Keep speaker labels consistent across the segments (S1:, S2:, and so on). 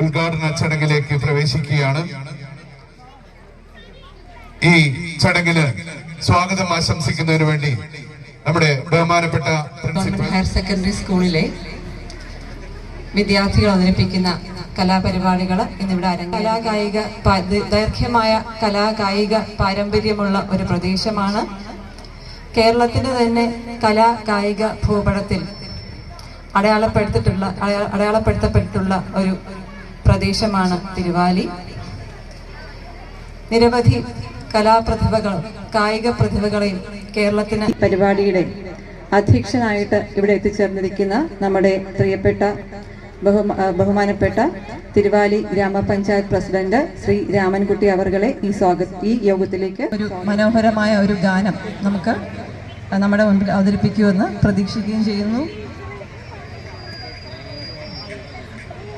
S1: ഉദ്ഘാടന ചടങ്ങിലേക്ക് പ്രവേശിക്കുകയാണ്. ഈ ചടങ്ങില് സ്വാഗതം ആശംസിക്കുന്നതിന് വേണ്ടി നമ്മുടെ ബഹുമാനപ്പെട്ട പ്രിൻസിപ്പൽ
S2: ഹയർ സെക്കൻഡറി സ്കൂളിലെ വിദ്യാർത്ഥികൾ അവതരിപ്പിക്കുന്ന കലാപരിപാടികൾ ഇന്നിവിടെ കലാകായിക ദൈർഘ്യമായ കലാകായിക പാരമ്പര്യമുള്ള ഒരു പ്രദേശമാണ്. കേരളത്തിന്റെ തന്നെ കലാകായിക ഭൂപടത്തിൽ അടയാളപ്പെടുത്തപ്പെട്ടിട്ടുള്ള ഒരു പ്രദേശമാണ് തിരുവാലി. നിരവധി കലാപ്രതിഭകൾ കായിക പ്രതിഭകളെയും കേരളത്തിന് പരിപാടിയുടെ അധ്യക്ഷനായിട്ട് ഇവിടെ എത്തിച്ചേർന്നിരിക്കുന്ന നമ്മുടെ പ്രിയപ്പെട്ട ബഹുമാനപ്പെട്ട തിരുവാലി ഗ്രാമപഞ്ചായത്ത് പ്രസിഡന്റ് ശ്രീ രാമൻകുട്ടി അവർകളെ ഈ യോഗത്തിലേക്ക് ഒരു മനോഹരമായ ഒരു ഗാനം നമുക്ക് നമ്മുടെ മുൻപിൽ അവതരിപ്പിക്കുമെന്ന് പ്രതീക്ഷിക്കുകയും ചെയ്യുന്നു.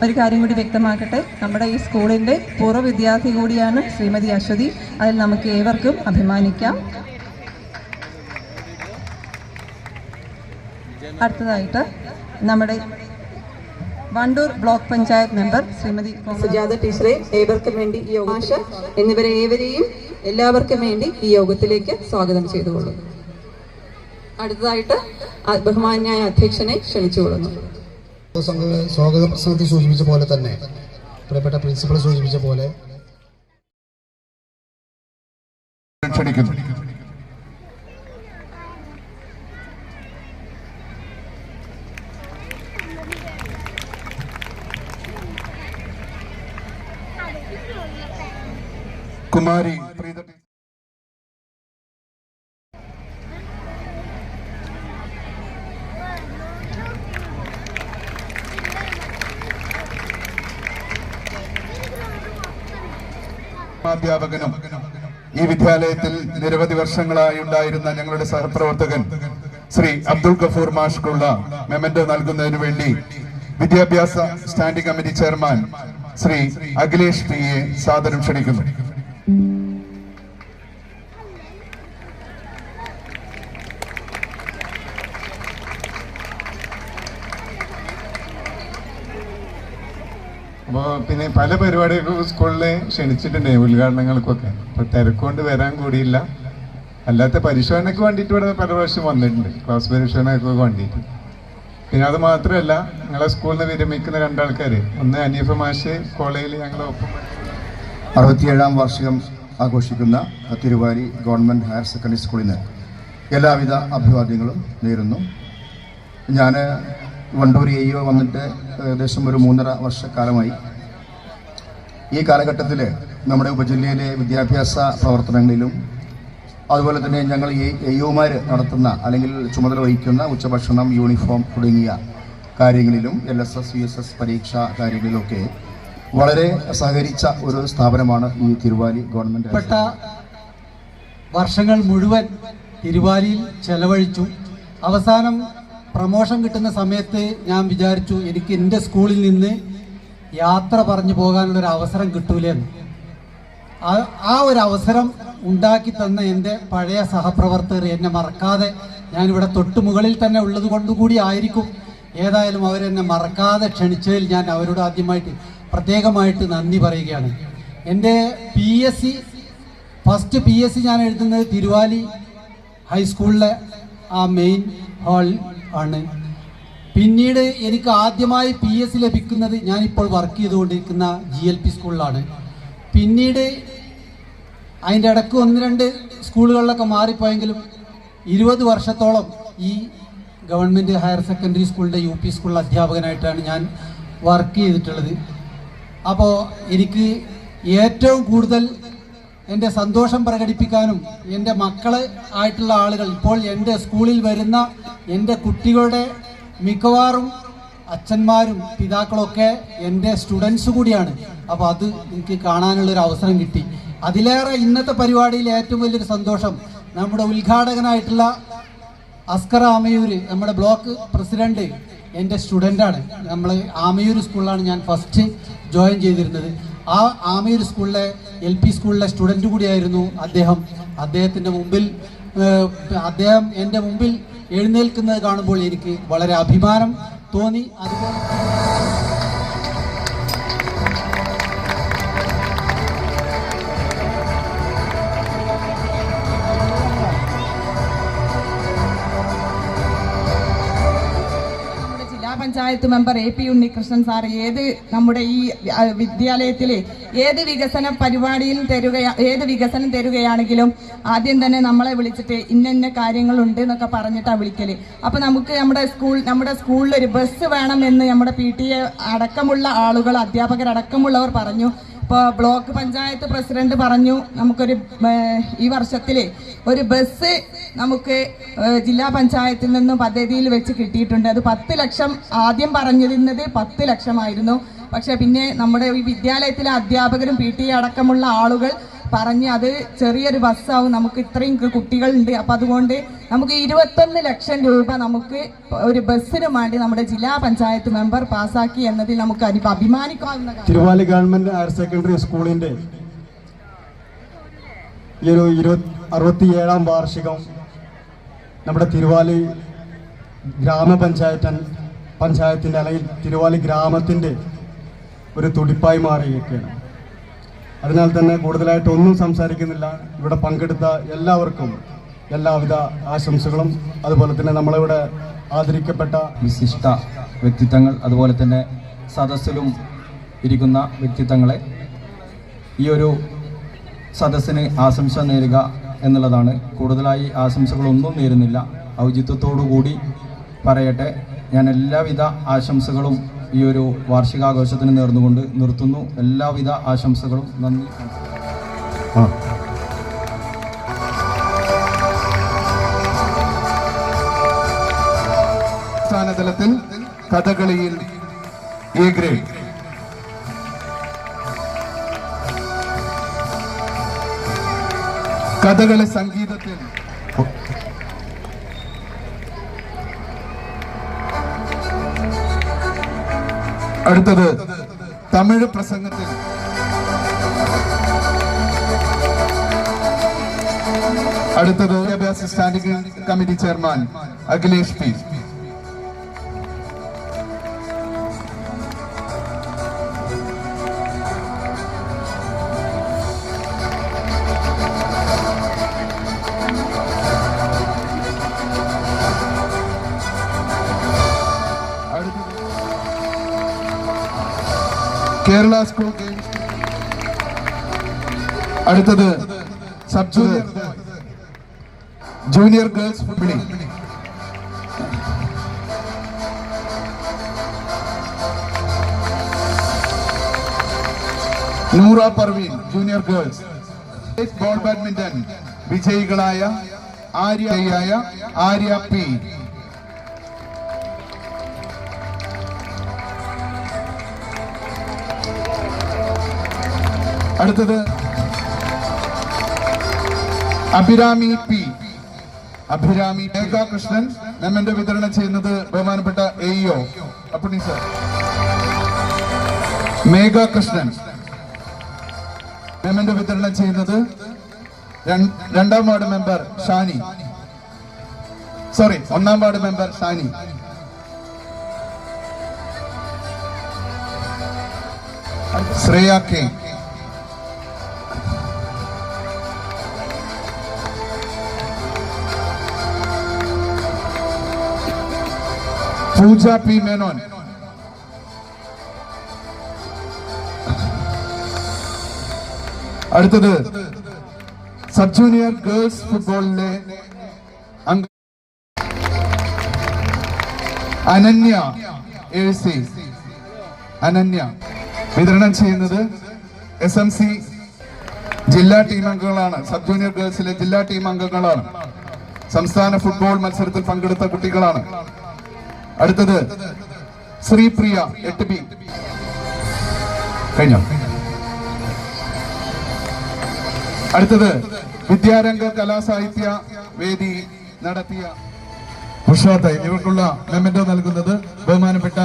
S2: ഒരു കാര്യം കൂടി വ്യക്തമാക്കട്ടെ, നമ്മുടെ ഈ സ്കൂളിൻ്റെ പൂർവ്വ വിദ്യാർത്ഥി കൂടിയാണ് ശ്രീമതി അശ്വതി. അതിൽ നമുക്ക് ഏവർക്കും അഭിമാനിക്കാം. അടുത്തതായിട്ട് നമ്മുടെ വണ്ടൂർ ബ്ലോക്ക് പഞ്ചായത്ത് മെമ്പർ ശ്രീമതി സുജാത ടീച്ചറെ ഏവർക്കും വേണ്ടി ഈ യോഗാശ ഏവരെയും എല്ലാവർക്കും വേണ്ടി ഈ യോഗത്തിലേക്ക് സ്വാഗതം ചെയ്തുകൊള്ളുന്നു. അടുത്തതായിട്ട് ബഹുമാന്യായ അധ്യക്ഷനെ ക്ഷണിച്ചുകൊള്ളുന്നു.
S3: സ്വാഗത പ്രസംഗത്തിൽ സൂചിപ്പിച്ച പോലെ തന്നെ പ്രിയപ്പെട്ട പ്രിൻസിപ്പൾ സൂചിപ്പിച്ച പോലെ
S1: കുമാരി അധ്യാപകനും ഈ വിദ്യാലയത്തിൽ നിരവധി വർഷങ്ങളായി ഉണ്ടായിരുന്ന ഞങ്ങളുടെ സഹപ്രവർത്തകൻ ശ്രീ അബ്ദുൾ ഗഫൂർ മാഷ്ക്കുള്ള മെമന്റോ നൽകുന്നതിന് വേണ്ടി വിദ്യാഭ്യാസ standing committee chairman Shri Akhilesh പിയെ സാദരം ക്ഷണിക്കുന്നു.
S4: അപ്പോൾ പിന്നെ പല പരിപാടികൾക്കും സ്കൂളിൽ ക്ഷണിച്ചിട്ടുണ്ട്, ഉദ്ഘാടനങ്ങൾക്കൊക്കെ. അപ്പോൾ തിരക്കൊണ്ട് വരാൻ കൂടിയില്ല. അല്ലാത്ത പരിശോധനയ്ക്ക് വേണ്ടിയിട്ട് ഇവിടെ പല പ്രാവശ്യം വന്നിട്ടുണ്ട്, ക്ലാസ് പരിശോധനയ്ക്കൊക്കെ വേണ്ടിയിട്ട്. പിന്നെ അത് മാത്രമല്ല, ഞങ്ങളെ സ്കൂളിൽ നിന്ന് വിരമിക്കുന്ന രണ്ടാൾക്കാർ, ഒന്ന് അനീഫ മാഷ് കോളേജിൽ ഞങ്ങളെ ഒപ്പം
S3: 67ാം വാർഷികം ആഘോഷിക്കുന്ന തിരുവാലി ഗവൺമെൻറ് ഹയർ സെക്കൻഡറി സ്കൂളിന് എല്ലാവിധ അഭിവാദ്യങ്ങളും നേരുന്നു. ഞാൻ വണ്ടൂർ AEO വന്നിട്ട് ഏകദേശം ഒരു 3.5 വർഷക്കാലമായി. ഈ കാലഘട്ടത്തിൽ നമ്മുടെ ഉപജില്ലയിലെ വിദ്യാഭ്യാസ പ്രവർത്തനങ്ങളിലും അതുപോലെ തന്നെ ഞങ്ങൾ AEOമാർ നടത്തുന്ന അല്ലെങ്കിൽ ചുമതല വഹിക്കുന്ന ഉച്ചഭക്ഷണം, യൂണിഫോം തുടങ്ങിയ കാര്യങ്ങളിലും LSS USS പരീക്ഷാ കാര്യങ്ങളിലൊക്കെ വളരെ സഹകരിച്ച ഒരു സ്ഥാപനമാണ് ഈ തിരുവാലി ഗവൺമെൻറ്.
S5: വർഷങ്ങൾ മുഴുവൻ തിരുവാലിയിൽ ചെലവഴിച്ചു. അവസാനം പ്രമോഷൻ കിട്ടുന്ന സമയത്ത് ഞാൻ വിചാരിച്ചു എനിക്ക് എൻ്റെ സ്കൂളിൽ നിന്ന് യാത്ര പറഞ്ഞു പോകാനുള്ളൊരു അവസരം കിട്ടൂലെന്ന്. ആ ഒരു അവസരം ഉണ്ടാക്കി തന്ന എൻ്റെ പഴയ സഹപ്രവർത്തകർ എന്നെ മറക്കാതെ, ഞാനിവിടെ തൊട്ട് മുകളിൽ തന്നെ ഉള്ളത് കൊണ്ടുകൂടി ആയിരിക്കും, ഏതായാലും അവരെന്നെ മറക്കാതെ ക്ഷണിച്ചതിൽ ഞാൻ അവരോട് ആദ്യമായിട്ട് പ്രത്യേകമായിട്ട് നന്ദി പറയുകയാണ്. എൻ്റെ ഫസ്റ്റ് PSC ഞാൻ എഴുതുന്നത് തിരുവാലി ഹൈസ്കൂളിലെ ആ മെയിൻ ഹാൾ ആണ്. പിന്നീട് എനിക്ക് ആദ്യമായി PSC ലഭിക്കുന്നത് ഞാനിപ്പോൾ വർക്ക് ചെയ്തുകൊണ്ടിരിക്കുന്ന GLP സ്കൂളിലാണ്. പിന്നീട് അതിൻ്റെ ഇടയ്ക്ക് 1-2 സ്കൂളുകളിലൊക്കെ മാറിപ്പോയെങ്കിലും 20 വർഷത്തോളം ഈ ഗവൺമെൻറ് ഹയർ സെക്കൻഡറി സ്കൂളിൻ്റെ UP സ്കൂളിലെ അധ്യാപകനായിട്ടാണ് ഞാൻ വർക്ക് ചെയ്തിട്ടുള്ളത്. അപ്പോൾ എനിക്ക് ഏറ്റവും കൂടുതൽ എൻ്റെ സന്തോഷം പ്രകടിപ്പിക്കാനും എൻ്റെ മക്കളെ ആയിട്ടുള്ള ആളുകൾ, ഇപ്പോൾ എൻ്റെ സ്കൂളിൽ വരുന്ന എൻ്റെ കുട്ടികളുടെ മിക്കവാറും അച്ഛന്മാരും പിതാക്കളൊക്കെ എൻ്റെ സ്റ്റുഡൻസ് കൂടിയാണ്. അപ്പോൾ അത് എനിക്ക് കാണാനുള്ളൊരു അവസരം കിട്ടി. അതിലേറെ ഇന്നത്തെ പരിപാടിയിൽ ഏറ്റവും വലിയൊരു സന്തോഷം നമ്മുടെ ഉദ്ഘാടകനായിട്ടുള്ള അസ്കർ ആമയൂർ, നമ്മുടെ ബ്ലോക്ക് പ്രസിഡന്റ്, എൻ്റെ സ്റ്റുഡൻ്റാണ്. നമ്മൾ ആമയൂർ സ്കൂളിലാണ് ഞാൻ ഫസ്റ്റ് ജോയിൻ ചെയ്തിരുന്നത്. ആ ആമയൂർ സ്കൂളിലെ LP സ്കൂളിലെ സ്റ്റുഡൻറ്റ് കൂടിയായിരുന്നു അദ്ദേഹം. അദ്ദേഹം എൻ്റെ മുമ്പിൽ എഴുന്നേൽക്കുന്നത് കാണുമ്പോൾ എനിക്ക് വളരെ അഭിമാനം തോന്നി. അതുപോലെ
S6: panchayat member AP Unnikrishnan sir നമ്മുടെ ഈ വിദ്യാലയത്തിലെ ഏത് വികസനം തരുകയാണെങ്കിലും ആദ്യം തന്നെ നമ്മളെ വിളിച്ചിട്ട് ഇന്ന കാര്യങ്ങളുണ്ട് എന്നൊക്കെ പറഞ്ഞിട്ടാണ് വിളിക്കല്. അപ്പൊ നമുക്ക് നമ്മുടെ സ്കൂളിൽ ഒരു ബസ് വേണമെന്ന് നമ്മുടെ PTA അടക്കമുള്ള ആളുകൾ, അധ്യാപകരടക്കമുള്ളവർ പറഞ്ഞു. ഇപ്പോൾ ബ്ലോക്ക് പഞ്ചായത്ത് പ്രസിഡന്റ് പറഞ്ഞു ഈ വർഷത്തിലെ ഒരു ബസ് നമുക്ക് ജില്ലാ പഞ്ചായത്തിൽ നിന്നും പദ്ധതിയിൽ വെച്ച് കിട്ടിയിട്ടുണ്ട്. അത് 10 ലക്ഷം, ആദ്യം പറഞ്ഞിരുന്നത് 10 ലക്ഷമായിരുന്നു. പക്ഷെ പിന്നെ നമ്മുടെ ഈ വിദ്യാലയത്തിലെ അധ്യാപകരും PTA അടക്കമുള്ള ആളുകൾ പറഞ്ഞ് അത് ചെറിയൊരു ബസ്സാവും, നമുക്ക് ഇത്രയും കുട്ടികളുണ്ട്, അപ്പം അതുകൊണ്ട് നമുക്ക് 21 ലക്ഷം രൂപ നമുക്ക് ഒരു ബസ്സിന് വേണ്ടി നമ്മുടെ ജില്ലാ പഞ്ചായത്ത് മെമ്പർ പാസ്സാക്കി എന്നതിൽ നമുക്ക് അഭിമാനിക്കാവുന്ന കാര്യം.
S7: തിരുവാലി ഗവൺമെന്റ് ഹയർ സെക്കൻഡറി സ്കൂളിന്റെ ഈ ഒരു 67ാം വാർഷികം നമ്മുടെ തിരുവാലി പഞ്ചായത്തിന്റെ അല്ലെങ്കിൽ തിരുവാലി ഗ്രാമത്തിന്റെ ഒരു തുടിപ്പായി മാറിയിരിക്കുകയാണ്. അതിനാൽ തന്നെ കൂടുതലായിട്ട് ഒന്നും സംസാരിക്കുന്നില്ല. ഇവിടെ പങ്കെടുത്ത എല്ലാവർക്കും എല്ലാവിധ ആശംസകളും, അതുപോലെ തന്നെ നമ്മളിവിടെ ആദരിക്കപ്പെട്ട
S8: വിശിഷ്ട വ്യക്തിത്വങ്ങൾ, അതുപോലെ തന്നെ സദസ്സിലും ഇരിക്കുന്ന വ്യക്തിത്വങ്ങളെ ഈ ഒരു സദസ്സിന് ആശംസ നേരുക എന്നുള്ളതാണ്. കൂടുതലായി ആശംസകളൊന്നും നേരുന്നില്ല, ഔചിത്യത്തോടു കൂടി പറയട്ടെ. ഞാൻ എല്ലാവിധ ആശംസകളും ഈ ഒരു വാർഷികാഘോഷത്തിന് നേർന്നുകൊണ്ട് നിർത്തുന്നു. എല്ലാവിധ ആശംസകളും. നന്ദി.
S1: സംസ്ഥാനതലത്തിൽ കഥകളിയിൽ A ഗ്രേഡ്, കഥകളി സംഗീതത്തിൽ അടുത്തത് തമിഴ് പ്രസംഗത്തിൽ അടുത്തത് വിദ്യാഭ്യാസ standing committee chairman Akhilesh P. Kerala school games. അടുത്തത് sub junior girls football. Noora Parveen junior girls. Ball badminton വിജയികളായ ആര്യ P. അടുത്തത് അഭിരാമി P. മേഘാകൃഷ്ണൻ. മെമ്മന്റോ വിതരണം ചെയ്യുന്നത് ബഹുമാനപ്പെട്ട AEO അപ്പുണ്ണി സർ. മേഘാകൃഷ്ണൻ മെമ്മന്റോ വിതരണം ചെയ്യുന്നത് 2ാം ward member Shani. 1ാം ward member Shani. Shreya K. പൂജ P. മേനോൻ. അടുത്തത് സബ് ജൂനിയർ ഗേൾസ് ഫുട്ബോളിലെ അനന്യ AC. അനന്യ വിതരണം ചെയ്യുന്നത് SMC ജില്ലാ ടീം അംഗങ്ങളാണ്. സബ് ജൂനിയർ ഗേൾസിലെ ജില്ലാ ടീം അംഗങ്ങളാണ്. സംസ്ഥാന ഫുട്ബോൾ മത്സരത്തിൽ പങ്കെടുത്ത കുട്ടികളാണ്. അടുത്തത് ശ്രീപ്രിയ 8B. കഴിഞ്ഞോ? അടുത്തത് വിദ്യാരംഗ കലാസാഹിത്യ വേദി നടത്തിയ ഉഷാദ്. ഇവർക്കുള്ള മെമ്മന്റോ നൽകുന്നത് ബഹുമാനപ്പെട്ട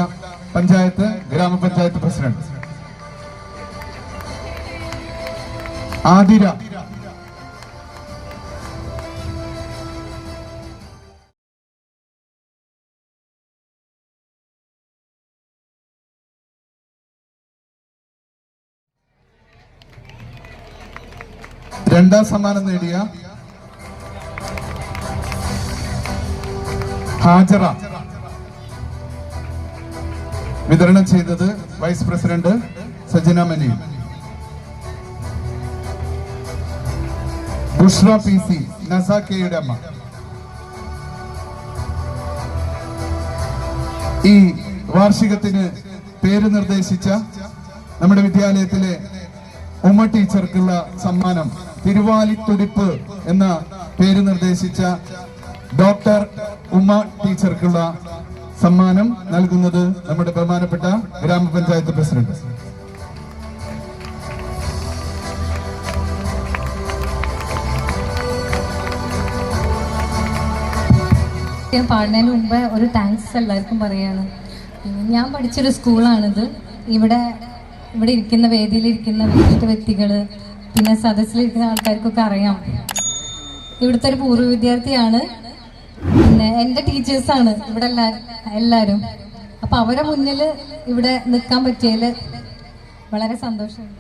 S1: ഗ്രാമപഞ്ചായത്ത് പ്രസിഡന്റ് ആതിര. രണ്ടാം സമ്മാനം നേടിയ ഹാജറ. വിതരണം ചെയ്തത് വൈസ് പ്രസിഡന്റ് സജന മനി. ബുഷ്ര PC, നസാക്കയുടെ അമ്മ. ഈ വാർഷികത്തിന് പേര് നിർദ്ദേശിച്ച നമ്മുടെ വിദ്യാലയത്തിലെ ഉമ്മ ടീച്ചർക്കുള്ള സമ്മാനം, തിരുവാലിത്തുടിപ്പ് എന്ന പേര് നിർദ്ദേശിച്ച ഡോക്ടർ ഉമ്മ ടീച്ചർക്കുള്ള സമ്മാനം നൽകുന്നത് നമ്മുടെ ബഹുമാനപ്പെട്ട ഗ്രാമപഞ്ചായത്ത് പ്രസിഡന്റ്.
S9: പാടുന്നതിന് മുമ്പ് ഒരു താങ്ക്സ് എല്ലാവർക്കും പറയാണ്. ഞാൻ പഠിച്ചൊരു സ്കൂളാണിത്. ഇവിടെ ഇരിക്കുന്ന വേദിയിലിരിക്കുന്ന വിശിഷ്ട വ്യക്തികൾ, പിന്നെ സദസ്സിലിരിക്കുന്ന ആൾക്കാർക്കൊക്കെ അറിയാം. ഇവിടുത്തെ ഒരു പൂർവ്വ വിദ്യാർത്ഥിയാണ്. പിന്നെ എൻ്റെ ടീച്ചേഴ്സാണ് ഇവിടെ എല്ലാവരും. അപ്പം അവരെ മുന്നിൽ ഇവിടെ നിൽക്കാൻ പറ്റിയതിൽ വളരെ സന്തോഷമുണ്ട്.